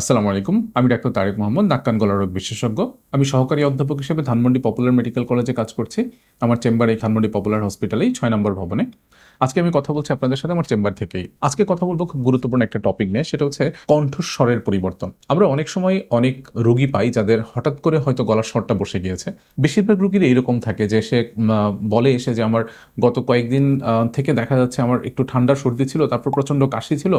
আসসালামু আলাইকুম। আমি ডাক্তার তারেক মোহাম্মদ, নাক কান গলা রোগ বিশেষজ্ঞ। আমি সহকারী অধ্যাপক হিসেবে ধানমন্ডি পপুলার মেডিকেল কলেজে কাজ করছি। আমার চেম্বার এই ধানমন্ডি পপুলার হসপিটালেই ৬ নম্বর ভবনে। আজকে আমি কথা বলছি আপনাদের সাথে আমার চেম্বার থেকেই। আজকে কথা বলবো খুব গুরুত্বপূর্ণ একটা টপিক নিয়ে, সেটা হচ্ছে কণ্ঠস্বরের পরিবর্তন। আমরা অনেক সময় অনেক রোগী পাই যাদের হঠাৎ করে হয়তো গলার স্বরটা বসে গিয়েছে। বেশিরভাগ রোগীর এইরকম থাকে যে সে বলে এসে যে আমার গত কয়েকদিন থেকে দেখা যাচ্ছে আমার একটু ঠান্ডা সর্দি ছিল, তারপর প্রচণ্ড কাশি ছিল।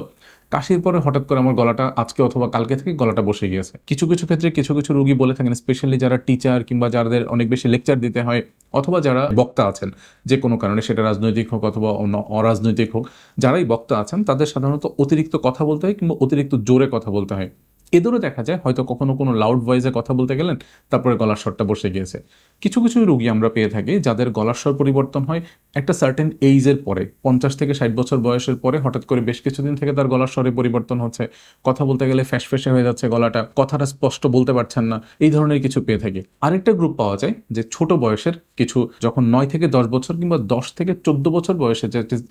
কাশির পরে হঠাৎ করে আমার গলাটা আজকে অথবা কালকে থেকে গলাটা বসে গিয়েছে। কিছু কিছু ক্ষেত্রে কিছু কিছু রোগী বলে থাকেন, স্পেশালি যারা টিচার কিংবা যাদের অনেক বেশি লেকচার দিতে হয় অথবা যারা বক্তা আছেন, যে কোনো কারণে সেটা রাজনৈতিক হোক অথবা অরাজনৈতিক হোক, যারাই বক্তা আছেন তাদের সাধারণত অতিরিক্ত কথা বলতে হয় কিংবা অতিরিক্ত জোরে কথা বলতে হয়। এদেরও দেখা যায় হয়তো কখনো কোনো লাউড ভয়েসে কথা বলতে গেলেন, তারপরে গলার স্বরটা বসে গিয়েছে। কিছু কিছু রোগী আমরা পেয়ে থাকি যাদের গলার স্বর পরিবর্তন হয় একটা সার্টেন এইজের পরে, 50 থেকে 60 বছর বয়সের পরে হঠাৎ করে বেশ কিছুদিন থেকে তার গলার স্বরে পরিবর্তন হচ্ছে, কথা বলতে গেলে ফ্যাসফ্যাসে হয়ে যাচ্ছে গলাটা, কথাটা স্পষ্ট বলতে পারছেন না, এই ধরনের কিছু পেয়ে থাকি। আরেকটা গ্রুপ পাওয়া যায় যে ছোট বয়সের কিছু, যখন 9 থেকে 10 বছর কিংবা 10 থেকে 14 বছর বয়সে,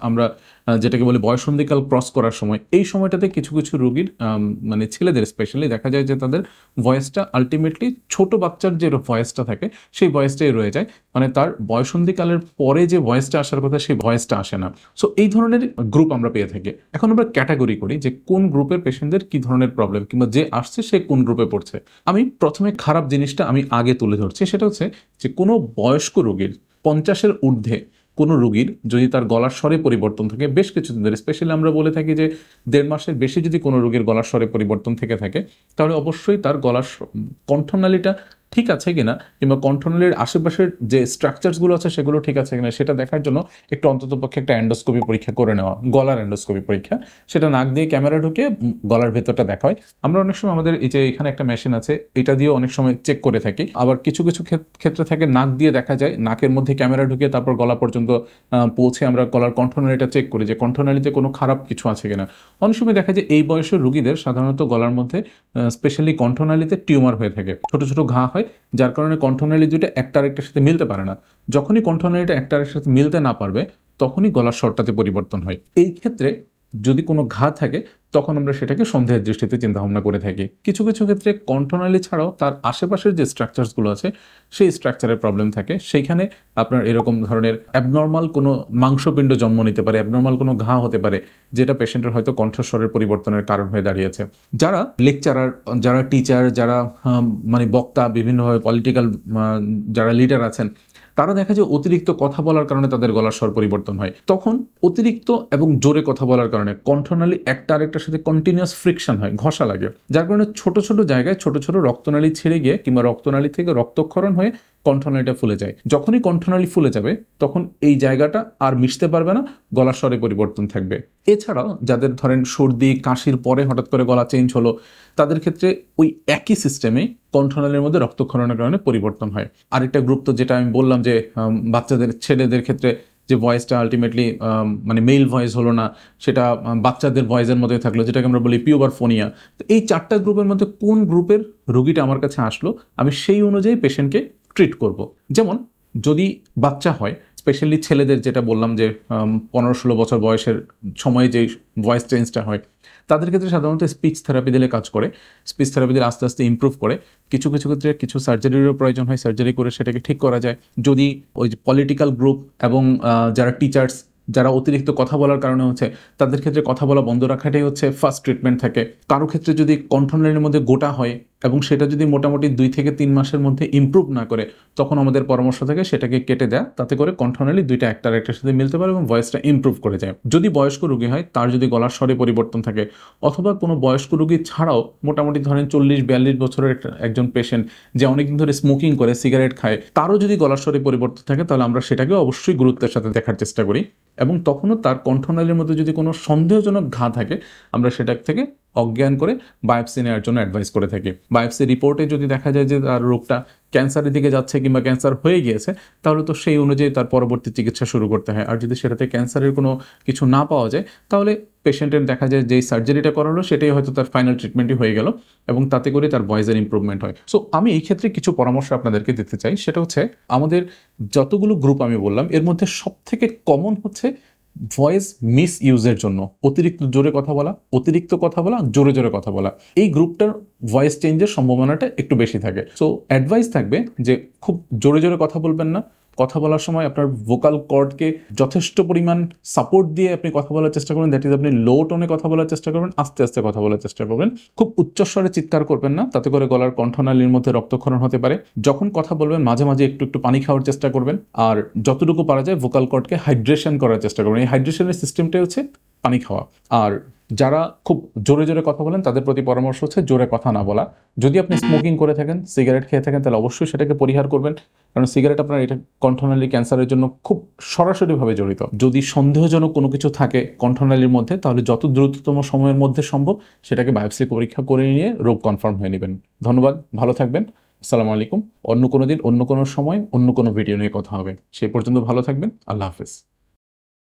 আমরা যেটাকে বলি বয়সন্ধিকাল ক্রস করার সময়, এই সময়টাতে কিছু কিছু রোগীর মানে ছেলেদের স্পেশালি দেখা যায় যে তাদের ভয়েসটা আলটিমেটলি ছোট বাচ্চার যে ভয়েসটা থাকে সেই ভয়েসটাই রয়ে যায়, মানে তার বয়সন্ধিকালের পরে যে ভয়েসটা আসার কথা সেই ভয়েসটা আসে না। সো এই ধরনের গ্রুপ আমরা পেয়ে থাকি। এখন আমরা ক্যাটাগরি করি যে কোন গ্রুপের পেশেন্টদের কি ধরনের প্রবলেম কিংবা যে আসছে সে কোন গ্রুপে পড়ছে। আমি প্রথমে খারাপ জিনিসটা আমি আগে তুলে ধরছি, সেটা হচ্ছে যে কোনো বয়স্ক রোগীর 50-এর ঊর্ধ্বে কোনো রোগীর যদি তার গলার স্বরে পরিবর্তন থাকে বেশ কিছুদিন ধরে, স্পেশালি আমরা বলে থাকি যে 1.5 মাসের বেশি যদি কোনো রোগীর গলার স্বরে পরিবর্তন থেকে থাকে, তাহলে অবশ্যই তার গলার কণ্ঠনালীটা ঠিক আছে কিনা কিংবা কণ্ঠনালীর আশেপাশের যে স্ট্রাকচারসগুলো আছে সেগুলো ঠিক আছে কিনা সেটা দেখার জন্য একটু অন্ততপক্ষে একটা এন্ডোস্কোপি পরীক্ষা করে নেওয়া, গলার এন্ডোস্কোপি পরীক্ষা। সেটা নাক দিয়ে ক্যামেরা ঢুকে গলার ভেতরটা দেখা হয়। আমরা অনেক সময় আমাদের এই যে এখানে একটা মেশিন আছে, এটা দিয়েও অনেক সময় চেক করে থাকি। আবার কিছু কিছু ক্ষেত্রে থাকে নাক দিয়ে দেখা যায়, নাকের মধ্যে ক্যামেরা ঢুকে তারপর গলা পর্যন্ত পৌঁছে আমরা গলার কণ্ঠনালীটা চেক করি যে কণ্ঠনালীতে কোনো খারাপ কিছু আছে কিনা। অনেক সময় দেখা যায় এই বয়সের রোগীদের সাধারণত গলার মধ্যে স্পেশালি কণ্ঠনালীতে টিউমার হয়ে থাকে, ছোট ছোট ঘা হয়, যার কারণে কণ্ঠনালী দুটো একটা আরেকটার সাথে মিলতে পারে না। যখনই কণ্ঠনালীটা একটা আরেকটার সাথে মিলতে না পারবে তখনই গলার স্বরটাতে পরিবর্তন হয়। এই ক্ষেত্রে যদি কোনো ঘা থাকে তখন আমরা সেটাকে সন্দেহের দৃষ্টিতে চিন্তা ভাবনা করে থাকি। কিছু কিছু ক্ষেত্রে কণ্ঠনালী ছাড়াও তার আশেপাশের যে স্ট্রাকচারসগুলো আছে সেই স্ট্রাকচারের প্রবলেম থাকে, সেইখানে আপনার এরকম ধরনের অ্যাবনর্মাল কোনো মাংসপিণ্ড জন্ম নিতে পারে, অ্যাবনর্মাল কোনো ঘা হতে পারে, যেটা পেশেন্টের হয়তো কণ্ঠস্বরের পরিবর্তনের কারণ হয়ে দাঁড়িয়েছে। যারা লেকচারার, যারা টিচার, যারা মানে বক্তা, বিভিন্নভাবে পলিটিক্যাল যারা লিডার আছেন, তারা দেখা যায় অতিরিক্ত কথা বলার কারণে তাদের গলার স্বর পরিবর্তন হয়। তখন অতিরিক্ত এবং জোরে কথা বলার কারণে কণ্ঠনালী একটা আরেকটার সাথে কন্টিনিউয়াস ফ্রিকশন হয়, ঘষা লাগে, যার কারণে ছোট ছোট জায়গায় ছোট ছোট রক্তনালী ছেড়ে গিয়ে কিংবা রক্তনালী থেকে রক্তক্ষরণ হয়ে কণ্ঠনালীটা ফুলে যায়। যখনই কণ্ঠনালী ফুলে যাবে তখন এই জায়গাটা আর মিশতে পারবে না, গলার স্বরে পরিবর্তন থাকবে। এছাড়াও যাদের ধরেন সর্দি কাশির পরে হঠাৎ করে গলা চেঞ্জ হলো, তাদের ক্ষেত্রে ওই একই সিস্টেমে কণ্ঠনালীর মধ্যে রক্তক্ষরণের কারণে পরিবর্তন হয়। আরেকটা গ্রুপ তো যেটা আমি বললাম যে বাচ্চাদের, ছেলেদের ক্ষেত্রে যে ভয়েসটা আলটিমেটলি মানে মেল ভয়েস হলো না, সেটা বাচ্চাদের ভয়েসের মধ্যে থাকলো, যেটাকে আমরা বলি পিউবারফোনিয়া। তো এই 4টা গ্রুপের মধ্যে কোন গ্রুপের রোগীটা আমার কাছে আসলো আমি সেই অনুযায়ী পেশেন্টকে ট্রিট করব। যেমন যদি বাচ্চা হয়, স্পেশালি ছেলেদের যেটা বললাম যে 15-16 বছর বয়সের সময়ে যেই ভয়েস চেঞ্জটা হয়, তাদের ক্ষেত্রে সাধারণত স্পিচ থেরাপি দিলে কাজ করে, স্পিচ থেরাপি দিলে আস্তে আস্তে ইমপ্রুভ করে। কিছু কিছু ক্ষেত্রে কিছু সার্জারিরও প্রয়োজন হয়, সার্জারি করে সেটাকে ঠিক করা যায়। যদি ওই যে পলিটিক্যাল গ্রুপ এবং যারা টিচার্স, যারা অতিরিক্ত কথা বলার কারণে হচ্ছে, তাদের ক্ষেত্রে কথা বলা বন্ধ রাখাটাই হচ্ছে ফার্স্ট ট্রিটমেন্ট থাকে। কারো ক্ষেত্রে যদি কণ্ঠনালীর মধ্যে গোটা হয় এবং সেটা যদি মোটামুটি 2 থেকে 3 মাসের মধ্যে ইমপ্রুভ না করে, তখন আমাদের পরামর্শ থাকে সেটাকে কেটে দেয়া, তাতে করে কণ্ঠনালী দুইটা একটা আরেকটার সাথে মিলতে পারে এবং ভয়েসটা ইমপ্রুভ করে যায়। যদি বয়স্ক রোগী হয়, তার যদি গলার স্বরে পরিবর্তন থাকে, অথবা কোনো বয়স্ক রোগী ছাড়াও মোটামুটি ধরেন 40-42 বছরের একজন পেশেন্ট যে অনেকদিন ধরে স্মোকিং করে, সিগারেট খায়, তারও যদি গলার স্বরে পরিবর্তন থাকে, তাহলে আমরা সেটাকে অবশ্যই গুরুত্বের সাথে দেখার চেষ্টা করি। এবং তখনও তার কণ্ঠনালীর মধ্যে যদি কোনো সন্দেহজনক ঘা থাকে, আমরা সেটা থেকে অজ্ঞান করে বায়োপসি নেওয়ার জন্য অ্যাডভাইস করে থাকি। বায়োপসি রিপোর্টে যদি দেখা যায় যে তার রোগটা ক্যান্সারের দিকে যাচ্ছে কিংবা ক্যান্সার হয়ে গিয়েছে, তাহলে তো সেই অনুযায়ী তার পরবর্তী চিকিৎসা শুরু করতে হয়। আর যদি সেটাতে ক্যান্সারের কোনো কিছু না পাওয়া যায়, তাহলে পেশেন্টের দেখা যায় যেই সার্জারিটা করালো সেটাই হয়তো তার ফাইনাল ট্রিটমেন্টই হয়ে গেল এবং তাতে করে তার ভয়েসের ইমপ্রুভমেন্ট হয়। সো আমি এই ক্ষেত্রে কিছু পরামর্শ আপনাদেরকে দিতে চাই, সেটা হচ্ছে আমাদের যতগুলো গ্রুপ আমি বললাম এর মধ্যে সবথেকে কমন হচ্ছে ভয়েস মিস ইউজের জন্য অতিরিক্ত জোরে কথা বলা, অতিরিক্ত কথা বলা, জোরে জোরে কথা বলা, এই গ্রুপটার ভয়েস চেঞ্জের সম্ভাবনাটা একটু বেশি থাকে। সো অ্যাডভাইস থাকবে যে খুব জোরে জোরে কথা বলবেন না। কথা বলার সময় আপনার ভোকাল কর্ডকে যথেষ্ট পরিমাণ সাপোর্ট দিয়ে আপনি কথা বলার চেষ্টা করবেন। দ্যাট ইজ আপনি লো টোনে কথা বলার চেষ্টা করবেন, আস্তে আস্তে কথা বলার চেষ্টা করবেন। খুব উচ্চস্বরে চিৎকার করবেন না, তাতে করে গলার কণ্ঠনালীর মধ্যে রক্তক্ষরণ হতে পারে। যখন কথা বলবেন মাঝে মাঝে একটু একটু পানি খাওয়ার চেষ্টা করবেন, আর যতটুকু পারা যায় ভোকাল কর্ডকে হাইড্রেশন করার চেষ্টা করবেন। এই হাইড্রেশনের সিস্টেমটাই হচ্ছে পানি খাওয়া। আর যারা খুব জোরে জোরে কথা বলেন তাদের প্রতি পরামর্শ হচ্ছে জোরে কথা না বলা। যদি আপনি স্মোকিং করে থাকেন, সিগারেট খেয়ে থাকেন, তাহলে অবশ্যই সেটাকে পরিহার করবেন, কারণ সিগারেট আপনার এটা কণ্ঠনালী ক্যান্সারের জন্য খুব সরাসরিভাবে জড়িত। যদি সন্দেহজনক কোনো কিছু থাকে কণ্ঠনালীর মধ্যে, তাহলে যত দ্রুততম সময়ের মধ্যে সম্ভব সেটাকে বায়োপসি পরীক্ষা করে নিয়ে রোগ কনফার্ম হয়ে নেবেন। ধন্যবাদ, ভালো থাকবেন। আসসালামু আলাইকুম। অন্য কোনো দিন, অন্য কোনো সময়, অন্য কোনো ভিডিও নিয়ে কথা হবে। সেই পর্যন্ত ভালো থাকবেন। আল্লাহ হাফেজ।